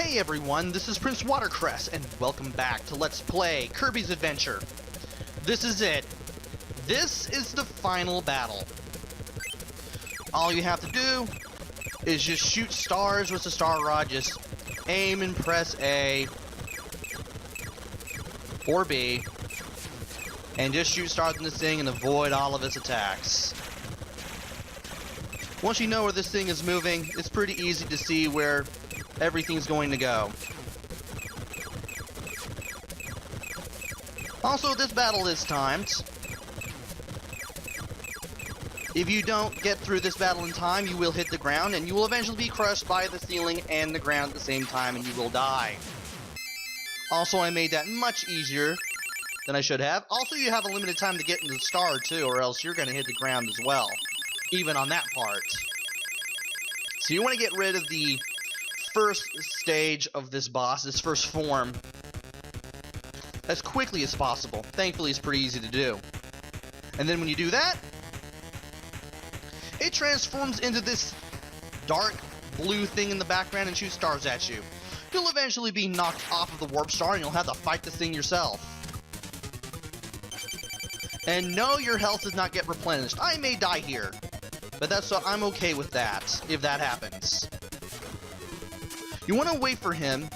Hey everyone, this is PrinceWatercress, and welcome back to Let's Play Kirby's Adventure. This is it. This is the final battle. All you have to do is just shoot stars with the star rod. Just aim and press A or B, and just shoot stars in this thing and avoid all of its attacks. Once you know where this thing is moving, it's pretty easy to see where everything's going to go. Also, this battle is timed. If you don't get through this battle in time, you will hit the ground, and you will eventually be crushed by the ceiling and the ground at the same time, and you will die. Also, I made that much easier than I should have. Also, you have a limited time to get into the star, too, or else you're going to hit the ground as well, even on that part. So you want to get rid of the first stage of this boss, this first form, as quickly as possible. Thankfully, it's pretty easy to do. And then when you do that, it transforms into this dark blue thing in the background and shoots stars at you. You'll eventually be knocked off of the warp star and you'll have to fight this thing yourself. And no, your health does not get replenished. I may die here, but I'm okay with that, if that happens. You want to wait for him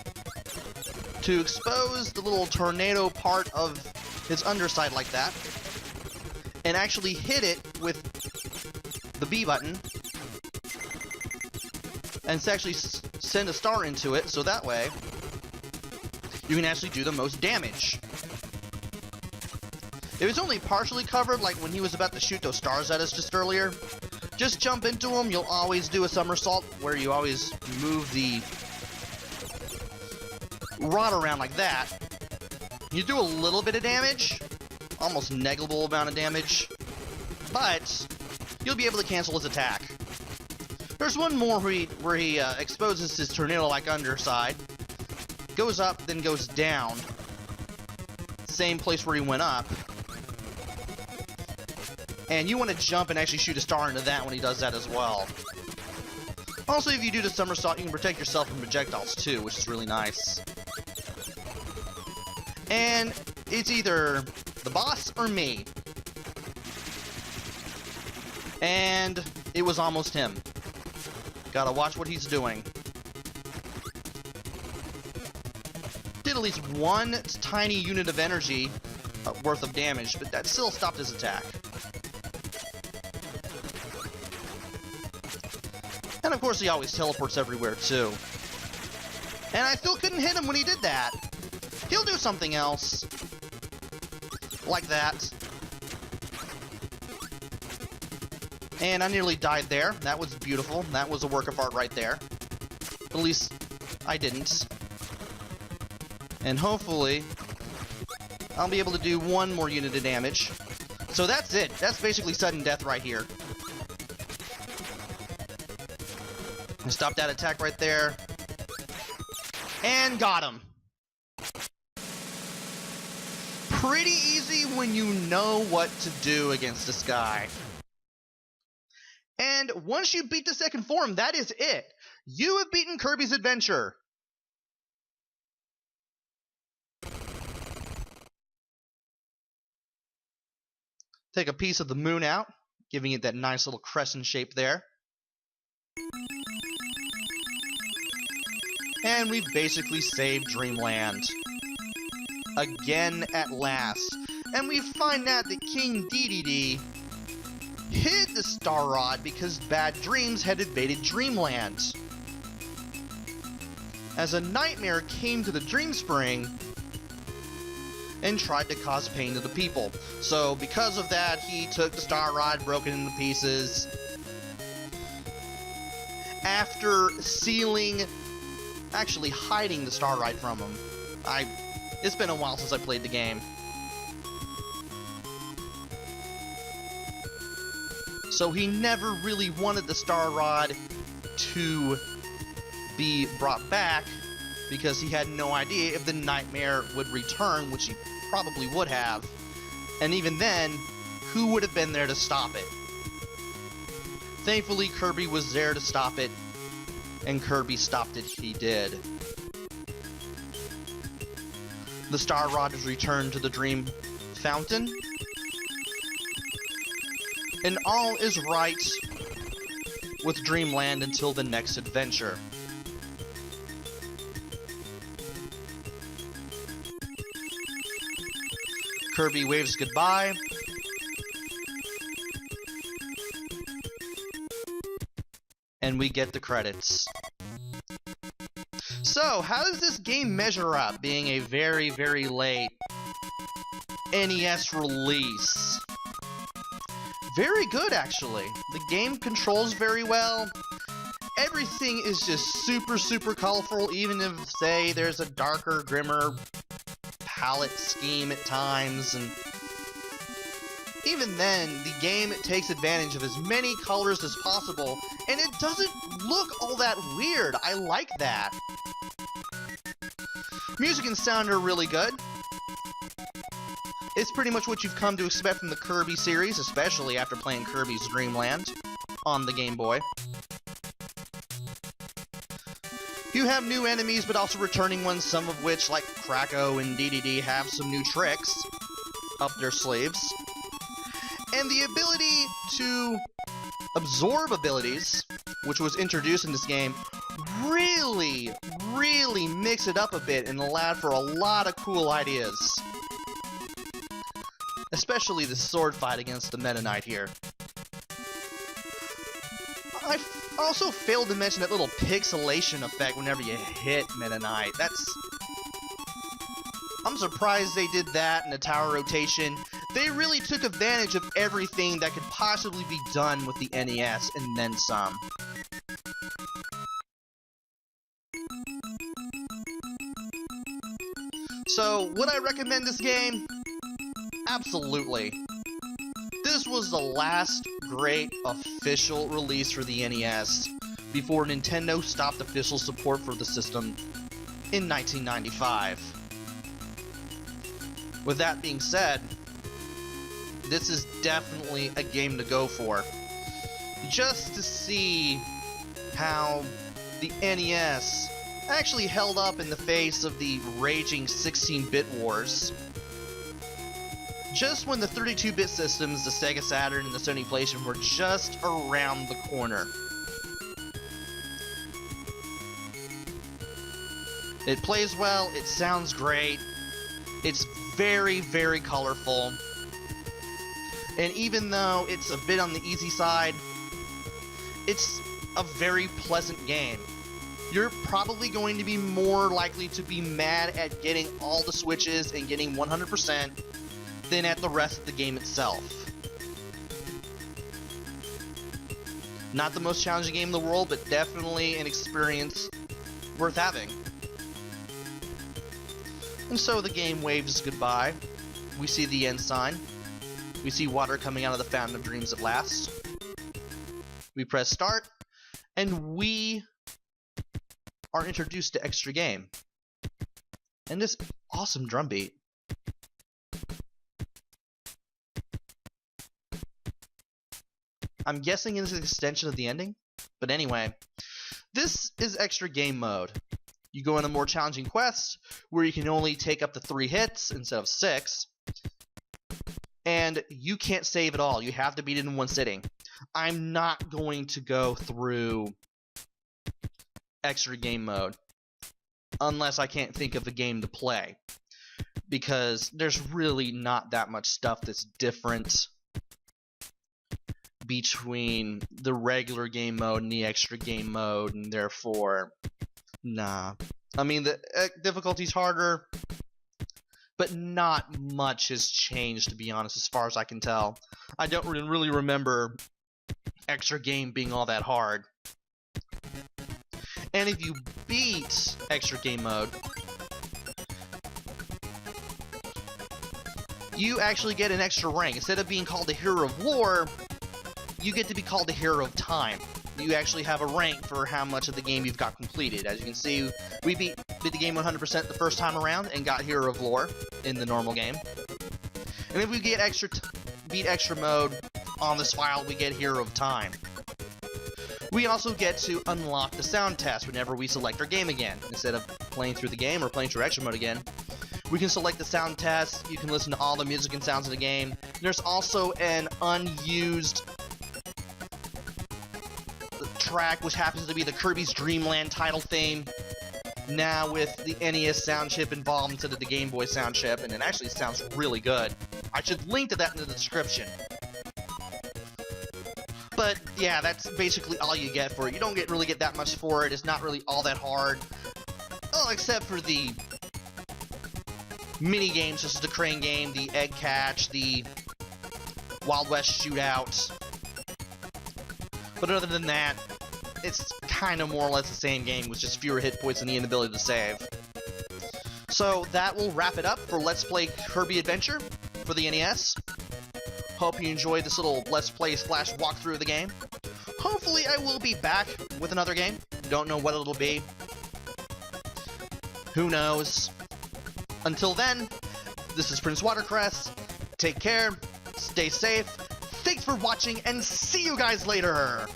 to expose the little tornado part of his underside like that, and actually hit it with the B button, and actually send a star into it, so that way you can actually do the most damage. If it's only partially covered, like when he was about to shoot those stars at us just earlier, just jump into him. You'll always do a somersault where you always move the rod around like that. You do a little bit of damage, almost negligible amount of damage, but you'll be able to cancel his attack. There's one more where he exposes his tornado-like underside, goes up, then goes down, same place where he went up, and you want to jump and actually shoot a star into that when he does that as well. Also, if you do the somersault, you can protect yourself from projectiles too, which is really nice. And it's either the boss or me. And it was almost him. Gotta watch what he's doing. Did at least one tiny unit of energy worth of damage, but that still stopped his attack. And of course he always teleports everywhere too. And I still couldn't hit him when he did that. He'll do something else. Like that. And I nearly died there. That was beautiful. That was a work of art right there. At least I didn't. And hopefully I'll be able to do one more unit of damage. So that's it. That's basically sudden death right here. Stop that attack right there. And got him. Pretty easy when you know what to do against this guy. And once you beat the second form, that is it. You have beaten Kirby's Adventure. Take a piece of the moon out, giving it that nice little crescent shape there. And we've basically saved Dreamland. Again at last. And we find out that King Dedede hid the star rod because bad dreams had invaded Dreamland. As a nightmare came to the Dream Spring and tried to cause pain to the people. So because of that, he took the star rod, broke it into pieces. After actually hiding the star rod from him. It's been a while since I played the game. So he never really wanted the star rod to be brought back because he had no idea if the nightmare would return, which he probably would have. And even then, who would have been there to stop it? Thankfully, Kirby was there to stop it, and Kirby stopped it. He did. The Star Rod is returned to the Dream Fountain. And all is right with Dreamland until the next adventure. Kirby waves goodbye. And we get the credits. So, how does this game measure up, being a very, very late NES release? Very good, actually. The game controls very well. Everything is just super, super colorful, even if, say, there's a darker, grimmer palette scheme at times, and even then, the game takes advantage of as many colors as possible, and it doesn't look all that weird. I like that. Music and sound are really good. It's pretty much what you've come to expect from the Kirby series, especially after playing Kirby's Dream Land on the Game Boy. You have new enemies, but also returning ones, some of which, like Kracko and DDD, have some new tricks up their sleeves. And the ability to absorb abilities, which was introduced in this game, really, really mix it up a bit and allowed for a lot of cool ideas. Especially the sword fight against the Meta Knight here. I also failed to mention that little pixelation effect whenever you hit Meta Knight. I'm surprised they did that in the tower rotation. They really took advantage of everything that could possibly be done with the NES, and then some. So, would I recommend this game? Absolutely. This was the last great official release for the NES before Nintendo stopped official support for the system in 1995. With that being said, this is definitely a game to go for. Just to see how the NES actually held up in the face of the raging 16-bit wars. Just when the 32-bit systems, the Sega Saturn and the Sony PlayStation, were just around the corner. It plays well, it sounds great, it's very, very colorful, and even though it's a bit on the easy side, it's a very pleasant game. You're probably going to be more likely to be mad at getting all the switches and getting 100% than at the rest of the game itself. Not the most challenging game in the world, but definitely an experience worth having. And so the game waves goodbye. We see the end sign. We see water coming out of the Fountain of Dreams at last. We press start, and we are introduced to Extra Game. And this awesome drum beat. I'm guessing it's an extension of the ending, but anyway, this is Extra Game Mode. You go on a more challenging quest, where you can only take up to 3 hits instead of 6, and you can't save at all. You have to beat it in one sitting. I'm not going to go through Extra Game Mode unless I can't think of a game to play, because there's really not that much stuff that's different between the regular game mode and the extra game mode, and therefore, nah. I mean, the difficulty's harder, but not much has changed, to be honest, as far as I can tell. I don't really remember extra game being all that hard. And if you beat extra game mode, you actually get an extra rank. Instead of being called the Hero of Lore, you get to be called the Hero of Time. You actually have a rank for how much of the game you've got completed. As you can see, we beat the game 100% the first time around and got Hero of Lore in the normal game. And if we get beat extra mode on this file, we get Hero of Time. We also get to unlock the sound test whenever we select our game again. Instead of playing through the game or playing through extra mode again, We can select the sound test. You can listen to all the music and sounds of the game. There's also an unused track, which happens to be the Kirby's Dream Land title theme. Now with the NES sound chip involved instead of the Game Boy sound chip, and it actually sounds really good. I should link to that in the description. But yeah, that's basically all you get for it. You don't really get that much for it. It's not really all that hard. Oh, except for the mini games, such as the crane game, the egg catch, the Wild West shootout. But other than that, it's kind of more or less the same game with just fewer hit points and the inability to save. So that will wrap it up for Let's Play Kirby Adventure for the NES. Hope you enjoyed this little Let's Play / walkthrough of the game. Hopefully I will be back with another game. Don't know what it'll be. Who knows? Until then, this is PrinceWatercress. Take care, stay safe, thanks for watching, and see you guys later!